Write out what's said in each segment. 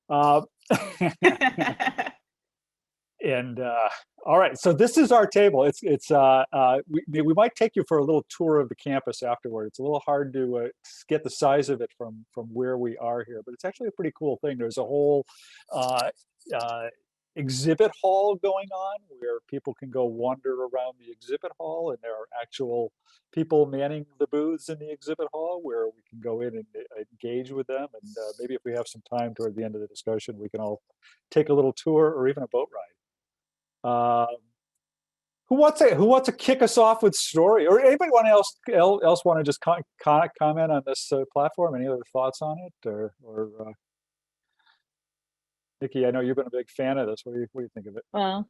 Uh, and all right, so this is our table. We might take you for a little tour of the campus afterward. It's a little hard to get the size of it from where we are here, but it's actually a pretty cool thing. There's a whole uh, uh, exhibit hall going on where people can go wander around the exhibit hall, and there are actual people manning the booths in the exhibit hall where we can go in and engage with them. And maybe if we have some time toward the end of the discussion, we can all take a little tour or even a boat ride. Who wants to kick us off with story, or anybody else want to just comment on this platform? Any other thoughts on it, or Nikki? I know you've been a big fan of this. What do you think of it? Well,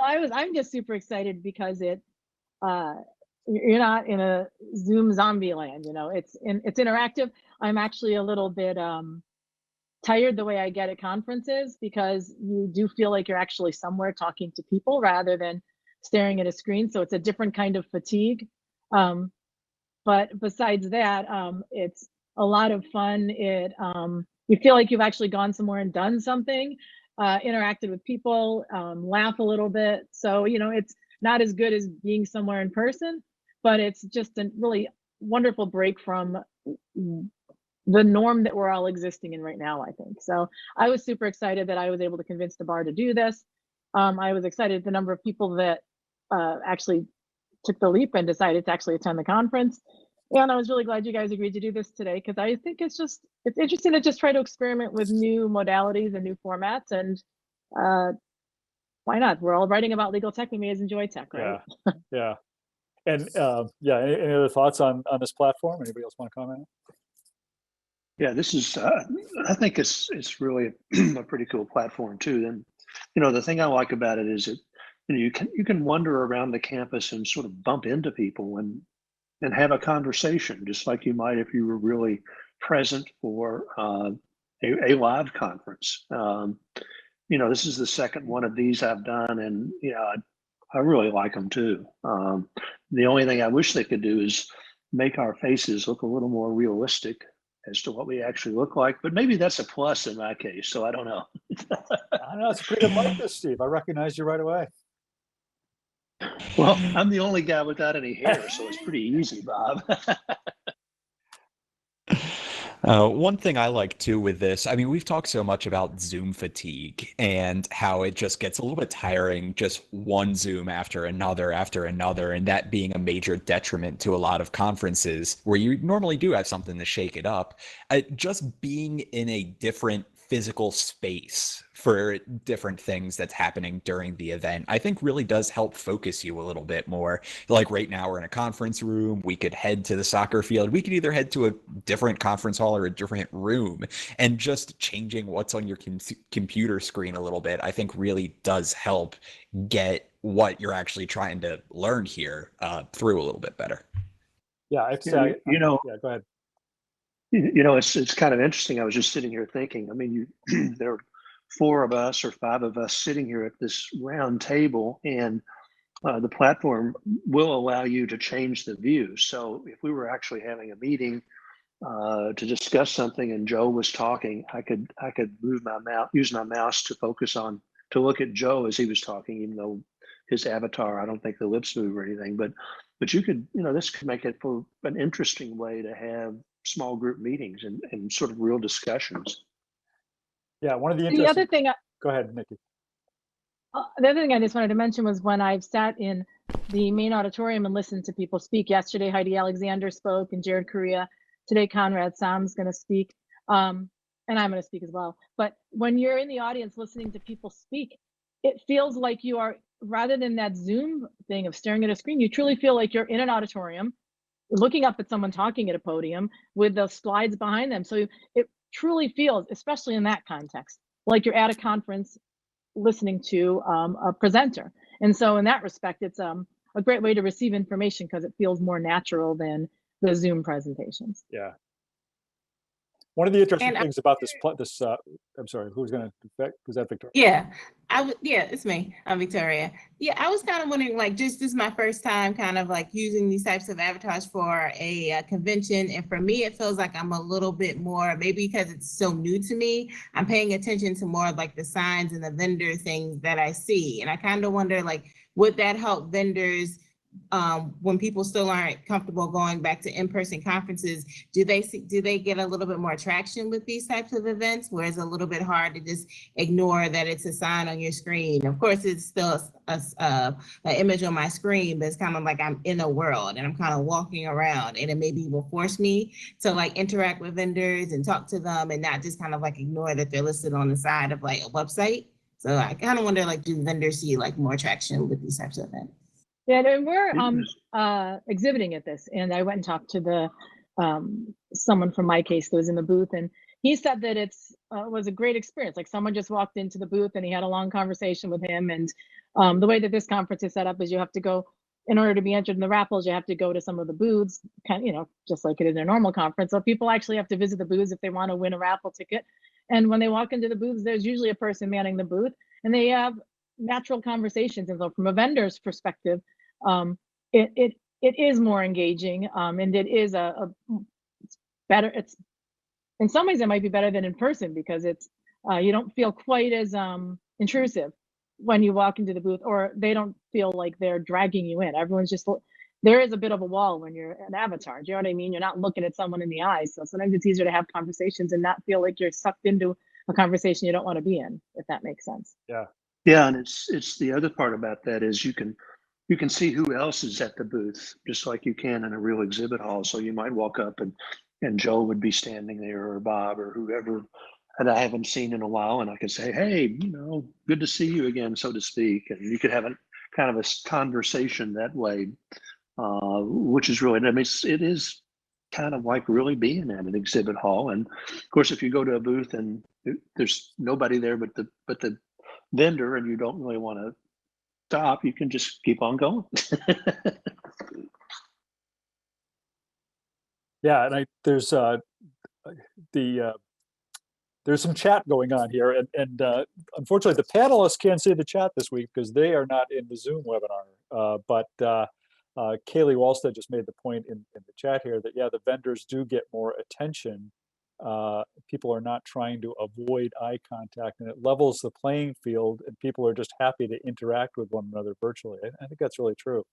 I'm just super excited because you're not in a Zoom zombie land. It's interactive. I'm actually a little bit tired the way I get at conferences, because you do feel like you're actually somewhere talking to people rather than staring at a screen. So it's a different kind of fatigue. But besides that, it's a lot of fun. You feel like you've actually gone somewhere and done something, interacted with people, laugh a little bit. So, it's not as good as being somewhere in person, but it's just a really wonderful break from the norm that we're all existing in right now, I think. So I was super excited that I was able to convince the bar to do this. I was excited at the number of people that actually took the leap and decided to actually attend the conference. And I was really glad you guys agreed to do this today, because I think it's interesting to just try to experiment with new modalities and new formats. And why not? We're all writing about legal tech. We may as enjoy tech, right? Yeah. And any other thoughts on this platform? Anybody else want to comment? Yeah, this is, I think it's really a pretty cool platform too. And, the thing I like about it is that, you can wander around the campus and sort of bump into people and have a conversation, just like you might if you were really present for a live conference. This is the second one of these I've done, and, I really like them too. The only thing I wish they could do is make our faces look a little more realistic as to what we actually look like, but maybe that's a plus in my case, so I don't know. I know, it's a pretty good likeness, Steve. I recognize you right away. Well, I'm the only guy without any hair, so it's pretty easy, Bob. One thing I like too with this, I mean, we've talked so much about Zoom fatigue and how it just gets a little bit tiring, just one Zoom after another, and that being a major detriment to a lot of conferences where you normally do have something to shake it up. Just being in a different physical space for different things that's happening during the event, I think really does help focus you a little bit more. Like right now we're in a conference room, we could head to the soccer field, we could either head to a different conference hall or a different room, and just changing what's on your computer screen a little bit, I think really does help get what you're actually trying to learn here through a little bit better. Yeah, go ahead. It's kind of interesting. I was just sitting here thinking, I mean, there are 4 of us or 5 of us sitting here at this round table, and the platform will allow you to change the view. So if we were actually having a meeting to discuss something and Joe was talking, I could move my mouse, use my mouse to look at Joe as he was talking, even though his avatar, I don't think the lips move or anything, but you could, this could make it for an interesting way to have small group meetings and sort of real discussions. Yeah, one of the The other thing, go ahead, Nikki. The other thing I just wanted to mention was when I've sat in the main auditorium and listened to people speak. Yesterday, Heidi Alexander spoke and Jared Correa. Today, Conrad Sam's going to speak, and I'm going to speak as well. But when you're in the audience listening to people speak, it feels like you are, rather than that Zoom thing of staring at a screen, you truly feel like you're in an auditorium, looking up at someone talking at a podium with the slides behind them. So it truly feels, especially in that context, like you're at a conference listening to a presenter. And so in that respect, it's a great way to receive information because it feels more natural than the Zoom presentations. Yeah. One of the interesting And things about this, I'm sorry, who's going to, was that Victoria? yeah, yeah, it's me. I'm Victoria. Yeah, I was kind of wondering, like, just this is my first time kind of like using these types of avatars for a convention. And for me, it feels like I'm a little bit more, maybe because it's so new to me, I'm paying attention to more of like the signs and the vendor things that I see. And I kind of wonder, like, would that help vendors when people still aren't comfortable going back to in-person conferences? Do they get a little bit more traction with these types of events, where it's a little bit hard to just ignore that it's a sign on your screen? Of course, it's still an image on my screen, but it's kind of like I'm in a world and I'm kind of walking around, and it maybe will force me to like interact with vendors and talk to them and not just kind of like ignore that they're listed on the side of like a website. So I kind of wonder, like, do vendors see like more traction with these types of events? Yeah, and we're exhibiting at this, and I went and talked to the someone from my case that was in the booth, and he said that it's was a great experience. Like, someone just walked into the booth and he had a long conversation with him. And the way that this conference is set up is you have to go, in order to be entered in the raffles, you have to go to some of the booths, kind of, you know, just like it is in a normal conference. So people actually have to visit the booths if they want to win a raffle ticket. And when they walk into the booths, there's usually a person manning the booth, and they have natural conversations. And so from a vendor's perspective, it is more engaging, and it is a better, it's, in some ways it might be better than in person, because it's you don't feel quite as intrusive when you walk into the booth, or they don't feel like they're dragging you in. Everyone's just, there is a bit of a wall when you're an avatar. Do you know what I mean? You're not looking at someone in the eyes. So sometimes it's easier to have conversations and not feel like you're sucked into a conversation you don't want to be in, if that makes sense. Yeah. Yeah, and it's the other part about that is you can see who else is at the booth, just like you can in a real exhibit hall. So you might walk up and Joe would be standing there, or Bob, or whoever that I haven't seen in a while, and I could say, hey, you know, good to see you again, so to speak. And you could have a kind of a conversation that way, which is really, I mean, it is kind of like really being at an exhibit hall. And of course, if you go to a booth and there's nobody there but the vendor, and you don't really want to stop, you can just keep on going. Yeah, and there's some chat going on here, and unfortunately the panelists can't see the chat this week because they are not in the Zoom webinar. But Kaylee Walstead just made the point in the chat here that, yeah, the vendors do get more attention. People are not trying to avoid eye contact, and it levels the playing field, and people are just happy to interact with one another virtually. I think that's really true.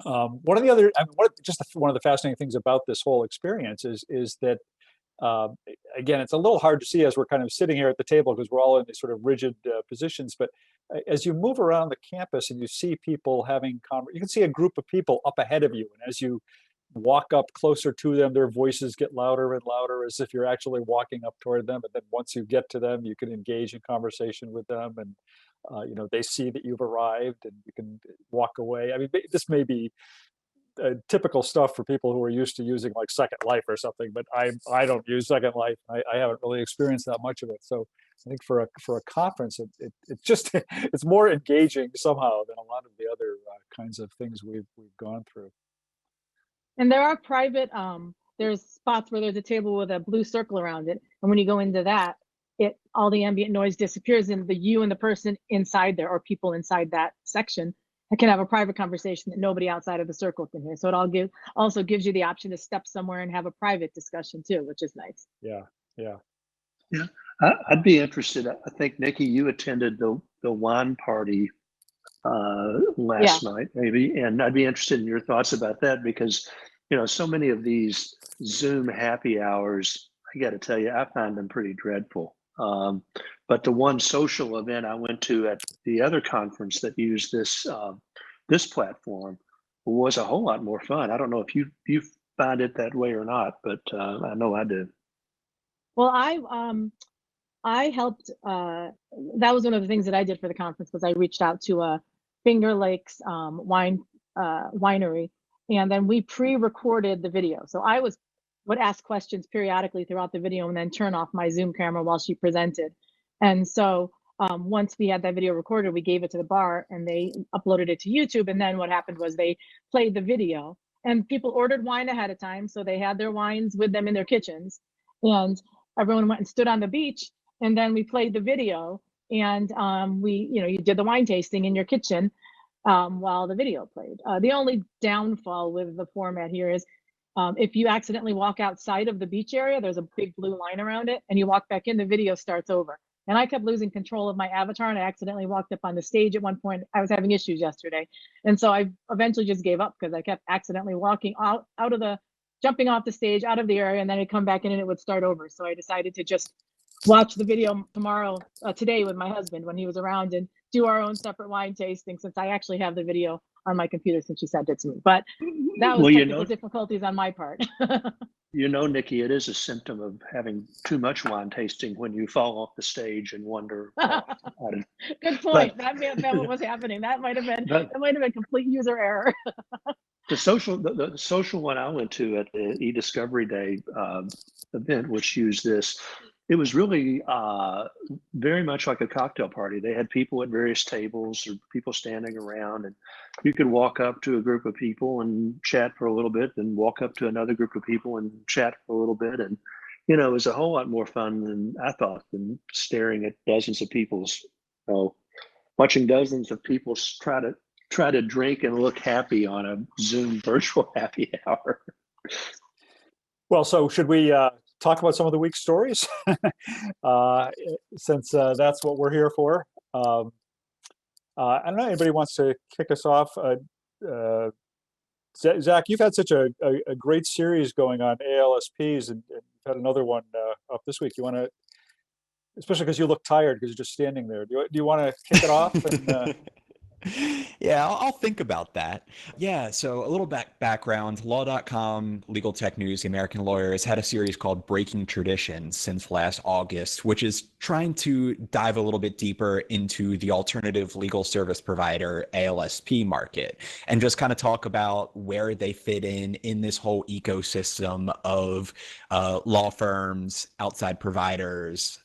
One of the other, I mean, one of the fascinating things about this whole experience is that, again, it's a little hard to see as we're kind of sitting here at the table because we're all in these sort of rigid positions. But as you move around the campus and you see people having you can see a group of people up ahead of you, and as you walk up closer to them, their voices get louder and louder, as if you're actually walking up toward them. And then once you get to them, you can engage in conversation with them, and you know, they see that you've arrived, and you can walk away. I mean, this may be typical stuff for people who are used to using like Second Life or something, but I don't use Second Life. I haven't really experienced that much of it. So I think for a conference, it just it's more engaging somehow than a lot of the other kinds of things we've gone through. And there are private, there's spots where there's a table with a blue circle around it, and when you go into that, all the ambient noise disappears, and you and the person inside there, or people inside that section, can have a private conversation that nobody outside of the circle can hear. So it also gives you the option to step somewhere and have a private discussion too, which is nice. Yeah. I'd be interested. I think, Nikki, you attended the wine party last night, maybe, and I'd be interested in your thoughts about that, because, you know, so many of these Zoom happy hours, I got to tell you, I find them pretty dreadful. But the one social event I went to at the other conference that used this platform was a whole lot more fun. I don't know if you find it that way or not, but I know I do. Well, I helped. That was one of the things that I did for the conference, was I reached out to Finger Lakes winery, and then we pre-recorded the video. So I would ask questions periodically throughout the video, and then turn off my Zoom camera while she presented. And so once we had that video recorded, we gave it to the bar, and they uploaded it to YouTube. And then what happened was they played the video, and people ordered wine ahead of time, so they had their wines with them in their kitchens, and everyone went and stood on the beach, and then we played the video, and you did the wine tasting in your kitchen while the video played. The only downfall with the format here is if you accidentally walk outside of the beach area, there's a big blue line around it, and you walk back in, the video starts over. And I kept losing control of my avatar, and I accidentally walked up on the stage at one point. I was having issues yesterday. And so I eventually just gave up because I kept accidentally walking jumping off the stage, out of the area, and then I'd come back in and it would start over. So I decided to just watch the video today with my husband when he was around, and do our own separate wine tasting, since I actually have the video on my computer since she sent it to me. But that was technical difficulties on my part. Nikki, it is a symptom of having too much wine tasting when you fall off the stage and wonder. Good point. That may have been what was happening. That might have been complete user error. The social one I went to at the eDiscovery Day event, which used this, it was really very much like a cocktail party. They had people at various tables or people standing around, and you could walk up to a group of people and chat for a little bit, then walk up to another group of people and chat for a little bit. And, it was a whole lot more fun than I thought, than staring at dozens of people's, watching dozens of people try to drink and look happy on a Zoom virtual happy hour. Well, so should we talk about some of the week's stories? Since that's what we're here for. I don't know, anybody wants to kick us off? Zach, you've had such a great series going on ALSPs, and you've had another one up this week. You want to, especially because you look tired because you're just standing there. Do you want to kick it off? And, Yeah, I'll think about that. Yeah, so a little background. Law.com, Legal Tech News, The American Lawyer, has had a series called Breaking Traditions since last August, which is trying to dive a little bit deeper into the alternative legal service provider, ALSP market, and just kind of talk about where they fit in this whole ecosystem of law firms, outside providers,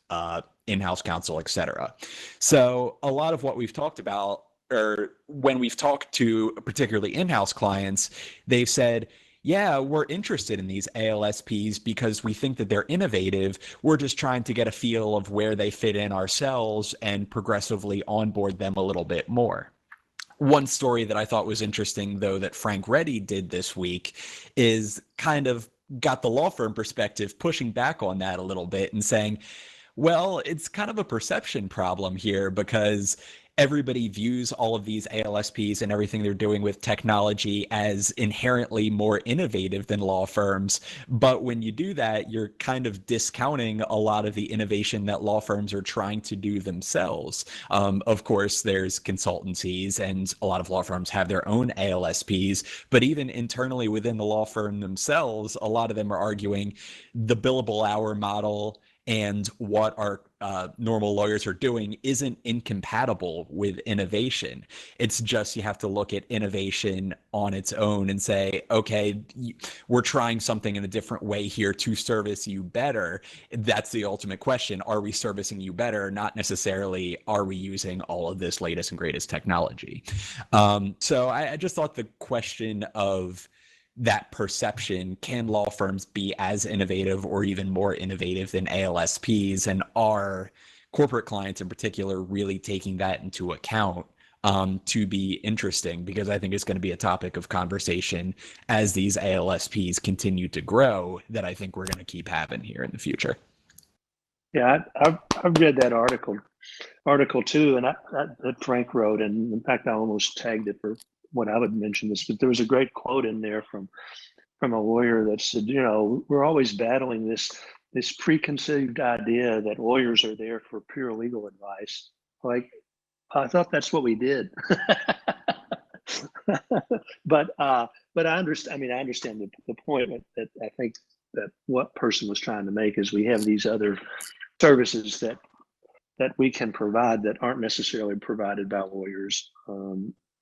in-house counsel, et cetera. So a lot of what we've talked about, or when we've talked to particularly in-house clients, they've said, yeah, we're interested in these ALSPs because we think that they're innovative. We're just trying to get a feel of where they fit in ourselves and progressively onboard them a little bit more. One story that I thought was interesting, though, that Frank Reddy did this week is kind of got the law firm perspective pushing back on that a little bit and saying, well, it's kind of a perception problem here because everybody views all of these ALSPs and everything they're doing with technology as inherently more innovative than law firms. But when you do that, you're kind of discounting a lot of the innovation that law firms are trying to do themselves. Of course, there's consultancies, and a lot of law firms have their own ALSPs, but even internally within the law firm themselves, a lot of them are arguing the billable hour model and what our normal lawyers are doing isn't incompatible with innovation. It's just you have to look at innovation on its own and say, okay, we're trying something in a different way here to service you better. That's the ultimate question. Are we servicing you better? Not necessarily, are we using all of this latest and greatest technology? So I just thought the question of that perception, can law firms be as innovative or even more innovative than ALSPs, and are corporate clients in particular really taking that into account, to be interesting, because I think it's going to be a topic of conversation as these ALSPs continue to grow that I think we're going to keep having here in the future. Yeah, I've read that article too, and that Frank wrote, and in fact I almost tagged it for what I would mention this, but there was a great quote in there from a lawyer that said, we're always battling this preconceived idea that lawyers are there for pure legal advice. Like, I thought that's what we did. But I understand. I understand the point that I think that what person was trying to make is we have these other services that we can provide that aren't necessarily provided by lawyers.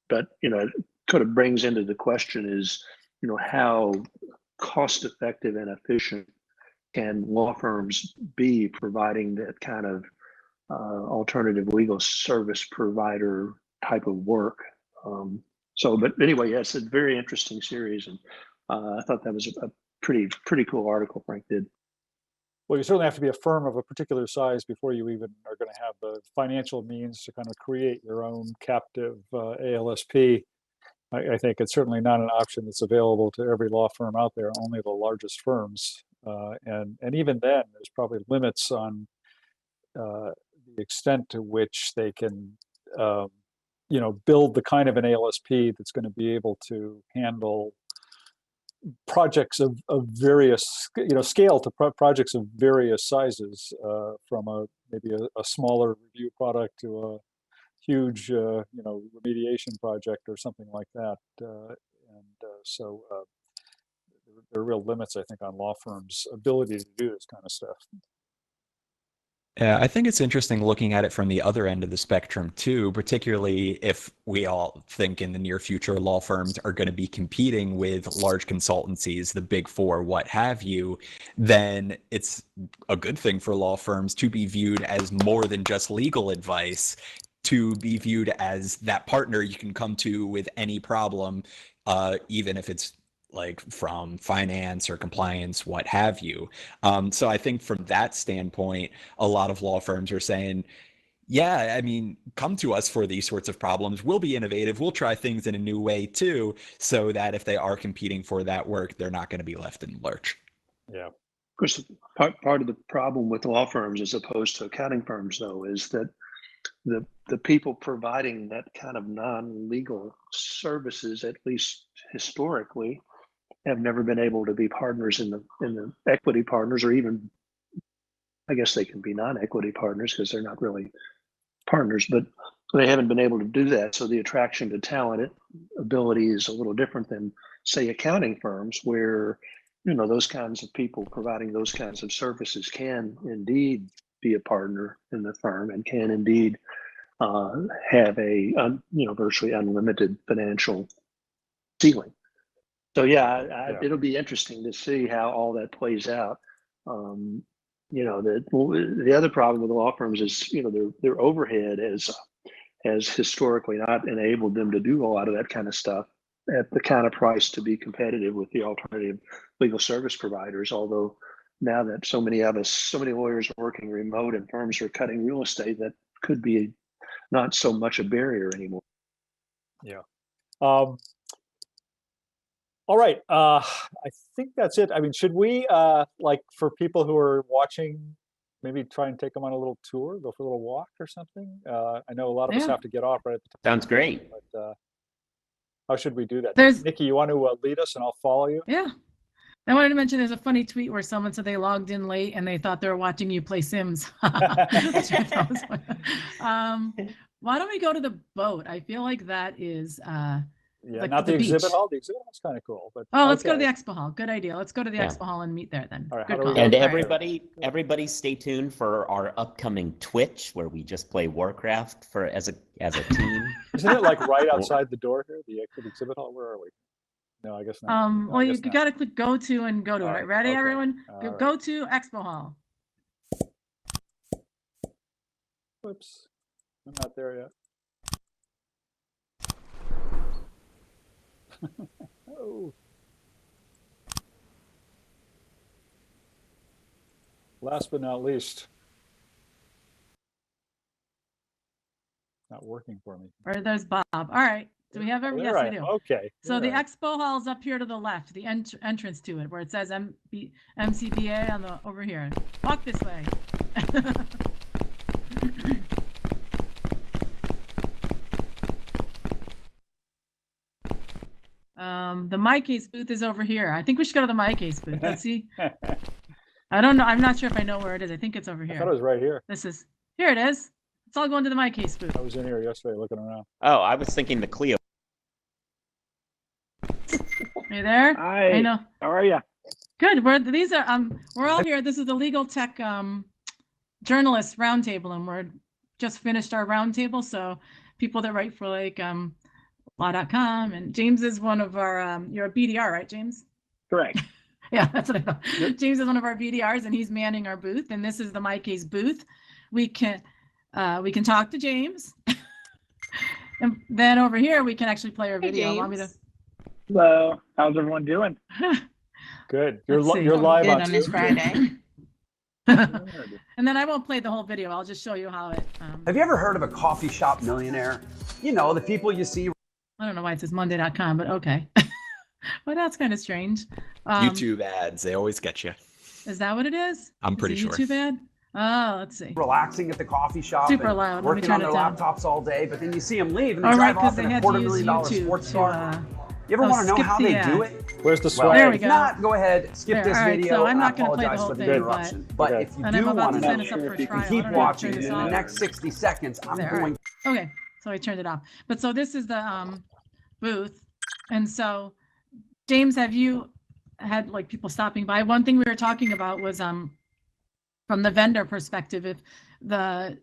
But it kind of brings into the question is, how cost effective and efficient can law firms be providing that kind of alternative legal service provider type of work? But anyway, yes, it's a very interesting series, and I thought that was a pretty cool article Frank did. Well, you certainly have to be a firm of a particular size before you even are going to have the financial means to kind of create your own captive ALSP. I think it's certainly not an option that's available to every law firm out there, only the largest firms. And even then, there's probably limits on the extent to which they can, build the kind of an ALSP that's going to be able to handle projects of various, scale to projects of various sizes, from maybe a smaller review product to a huge, remediation project or something like that. So there are real limits, I think, on law firms' ability to do this kind of stuff. Yeah, I think it's interesting looking at it from the other end of the spectrum too, particularly if we all think in the near future law firms are going to be competing with large consultancies, the big four, what have you, then it's a good thing for law firms to be viewed as more than just legal advice, to be viewed as that partner you can come to with any problem, even if it's like from finance or compliance, what have you. So I think from that standpoint, a lot of law firms are saying, yeah, I mean, come to us for these sorts of problems. We'll be innovative. We'll try things in a new way too, so that if they are competing for that work, they're not going to be left in the lurch. Yeah. Of course, part of the problem with law firms as opposed to accounting firms, though, is that the people providing that kind of non-legal services, at least historically, have never been able to be partners in the equity partners, or even, I guess they can be non-equity partners because they're not really partners, but they haven't been able to do that. So the attraction to talent ability is a little different than, say, accounting firms, where those kinds of people providing those kinds of services can indeed be a partner in the firm and can indeed have a virtually unlimited financial ceiling. So yeah, it'll be interesting to see how all that plays out. The other problem with the law firms is their overhead has historically not enabled them to do a lot of that kind of stuff at the kind of price to be competitive with the alternative legal service providers. Although now that so many lawyers are working remote and firms are cutting real estate, that could be not so much a barrier anymore. Yeah. All right. I think that's it. I mean, should we, for people who are watching, maybe try and take them on a little tour, go for a little walk or something? I know a lot of us have to get off right at the time. Sounds great. But how should we do that? There's- Nikki, you want to lead us and I'll follow you? Yeah. I wanted to mention there's a funny tweet where someone said they logged in late and they thought they were watching you play Sims. Why don't we go to the boat? I feel like that is Yeah, not the exhibit hall. The exhibit hall's kind of cool, but let's go to the expo hall. Good idea. Let's go to the expo hall and meet there then. All right, Good how do we call. And All everybody stay tuned for our upcoming Twitch, where we just play Warcraft as a team. Isn't it like right outside the door here, the exhibit hall? Where are we? No, I guess not. No, Well, I you guess not. got to click go to and go to it. All Right? right, Ready, okay. everyone? All right. Go to expo hall. Whoops, I'm not there yet. Oh. Last but not least, not working for me. Or there's Bob. All right. Do we have every? Yes, we do. Okay. So the yeah. expo hall is up here to the left, the entrance to it, where it says MCBA on the over here. Walk this way. The MyCase booth is over here. I think we should go to the MyCase booth. Let's see. I don't know. I'm not sure if I know where it is. I think it's over here. I thought it was right here. Here it is. It's all going to the MyCase booth. I was in here yesterday looking around. Oh, I was thinking the Clio. Are you there? Hi. I know. How are you? Good. We're all here. This is the Legal Tech Journalists Roundtable, and we're just finished our roundtable. So people that write for law.com, and James is one of our. You're a BDR, right, James? Correct. Yeah, that's what I thought. James is one of our BDRs, and he's manning our booth. And this is the MyCase booth. We can talk to James, and then over here we can actually play our video. Want me to? Hello, how's everyone doing? Good. You're Let's see. you're live Good on on this Zoom. Friday. Good. And then I won't play the whole video. I'll just show you how it. Have you ever heard of a coffee shop millionaire? You know, the people you see. I don't know why it says Monday.com, but okay. Well, that's kind of strange. YouTube ads, they always get you. Is that what it is? I'm Is pretty it sure. YouTube ad? Oh, let's see. Relaxing at the coffee shop, Super and loud. Let me working turn on their it down. laptops all day, but then you see them leave and they All right, drive because off they in a had to use $250,000 YouTube sports to. car. You ever oh, want to know skip how the they ad. do it? Where's the Well, swag? There we if go. not, go ahead, skip There, this all right, video. so I'm and I not gonna play the apologize whole for the thing, interruption. But Okay. if you And I'm do about want to to sign know us up for a trial. and I keep don't know how to watching, turn and this in the off. next 60 seconds, I'm There, all going right. Okay, so I turned it off. But so this is the booth, and so James, have you had like people stopping by? One thing we were talking about was from the vendor perspective, if the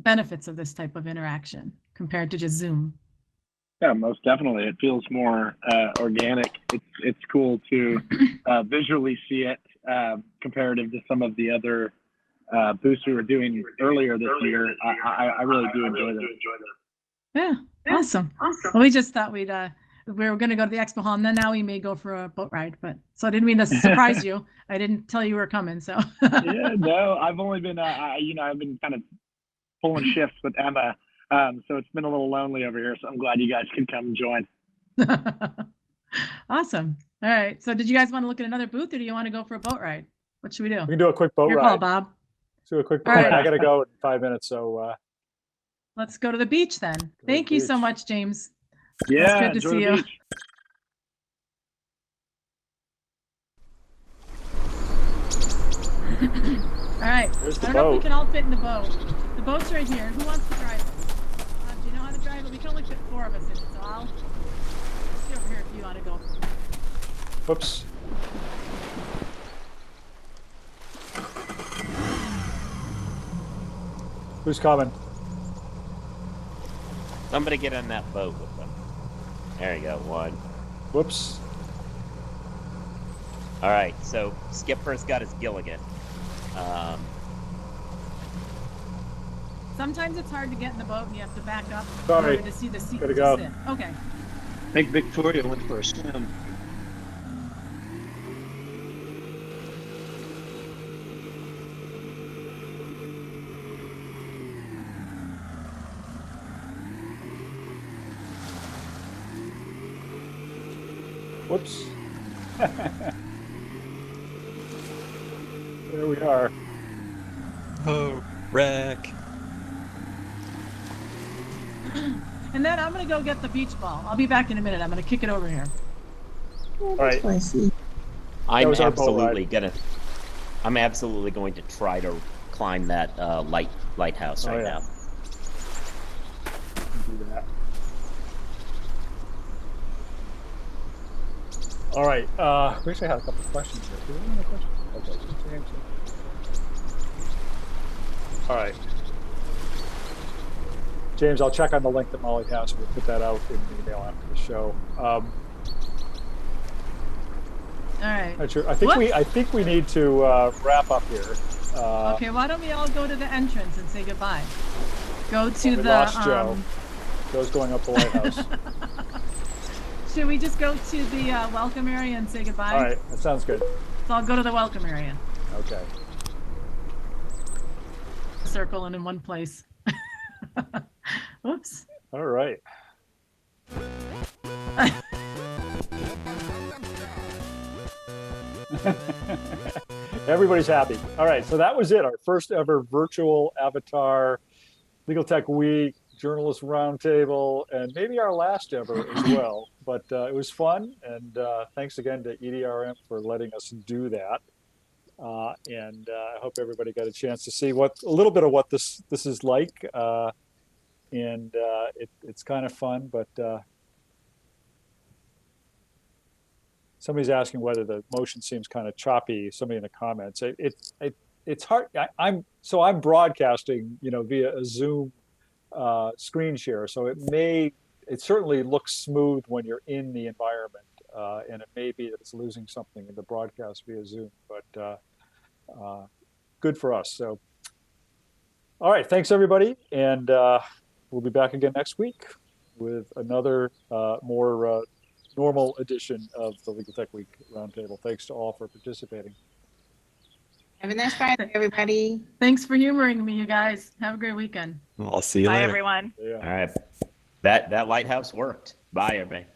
benefits of this type of interaction compared to just Zoom. Yeah, most definitely. It feels more organic. It's cool to visually see it comparative to some of the other booths we were doing earlier this year. I really do enjoy them. Yeah, awesome. Well, we just thought we were going to go to the expo hall, and then now we may go for a boat ride. But so I didn't mean to surprise you. I didn't tell you were coming. So Yeah, no, I've only been I've been kind of pulling shifts with Emma, so it's been a little lonely over here. So I'm glad you guys could come and join. awesome. All right. So did you guys want to look at another booth, or do you want to go for a boat ride? What should we do? We can do a quick boat Your ride. call, Bob. Let's do a quick boat All right. ride. I gotta go in 5 minutes, so Let's go to the beach then. Thank you so beach. much, James. Yeah, good to enjoy see the you. beach. All right. Where's the I don't know if we boat? can all fit in the boat. The boat's right here. Who wants to drive it? Do you know how to drive it? We can only fit 4 of us in it, so I'll stay over here if you want to go. Whoops. Who's coming? Somebody get on that boat with them. There you go, one. Whoops. All right, so Skipper's got his Gilligan. Sometimes it's hard to get in the boat and you have to back up Sorry. in order to see the seat Gotta to go. sit. Okay. I think Victoria went for a swim. Whoops. There we are. Oh, wreck. And then I'm going to go get the beach ball. I'll be back in a minute. I'm going to kick it over here. All right. I'm was our boat absolutely going to try to climb that lighthouse Oh, right yeah. now. Do that. All right. We actually had a couple of questions here. Do we have any questions? Okay. All right. James, I'll check on the link that Molly has. We'll put that out in the email after the show. All right. Not sure. I think we need to wrap up here. Okay, why don't we all go to the entrance and say goodbye? Go to we the lost Joe. Joe's going up the lighthouse. Should we just go to the welcome area and say goodbye? All right, that sounds good. So I'll go to the welcome area. Okay. Circle and in one place. Whoops. All right. Everybody's happy. All right, so that was it. Our first ever virtual avatar Legal Tech Week, journalist roundtable, and maybe our last ever as well. But it was fun, and thanks again to EDRM for letting us do that. And I hope everybody got a chance to see a little bit of what this is like. And it's kind of fun, but somebody's asking whether the motion seems kind of choppy. Somebody in the comments. It's hard. I'm broadcasting, via a Zoom screen share, so it certainly looks smooth when you're in the environment, and it may be that it's losing something in the broadcast via Zoom, but good for us. So, all right, thanks everybody, and we'll be back again next week with another more normal edition of the Legal Tech Week Roundtable. Thanks to all for participating. Have a nice Friday, everybody. Thanks for humoring me, you guys. Have a great weekend. I'll see you Bye, later. everyone. Yeah. All right. That lighthouse worked. Bye, everybody.